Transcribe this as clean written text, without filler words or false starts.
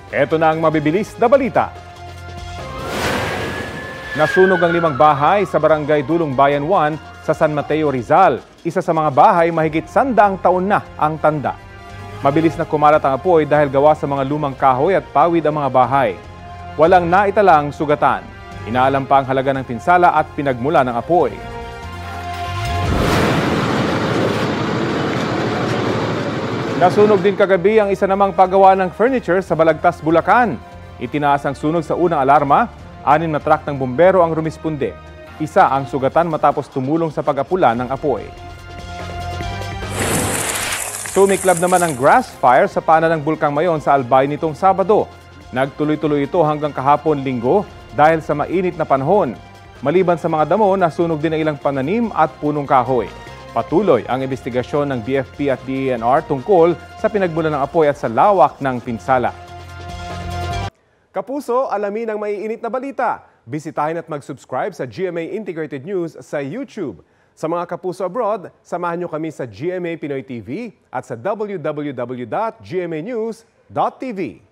Ito na ang mabibilis na balita. Nasunog ang 5 bahay sa Barangay Dulong Bayan 1 sa San Mateo, Rizal. Isa sa mga bahay mahigit 100 taon na ang tanda. Mabilis na kumalat ang apoy dahil gawa sa mga lumang kahoy at pawid ang mga bahay. Walang naitalang sugatan. Inaalam pa ang halaga ng pinsala at pinagmula ng apoy. Nasunog din kagabi ang isa namang paggawa ng furniture sa Balagtas, Bulacan. Itinaas ang sunog sa unang alarma, 6 na truck ng bumbero ang rumisponde. Isa ang sugatan matapos tumulong sa pag-apula ng apoy. Sumiklab naman ang grass fire sa paanan ng Bulkang Mayon sa Albay nitong Sabado. Nagtuloy-tuloy ito hanggang kahapon Linggo dahil sa mainit na panahon. Maliban sa mga damo, nasunog din ang ilang pananim at punong kahoy. Patuloy ang investigasyon ng BFP at DENR tungkol sa pinagmulan ng apoy at sa lawak ng pinsala. Kapuso, alamin ang maiinit na balita. Bisitahin at mag-subscribe sa GMA Integrated News sa YouTube. Sa mga kapuso abroad, samahan nyo kami sa GMA Pinoy TV at sa www.gmanews.tv.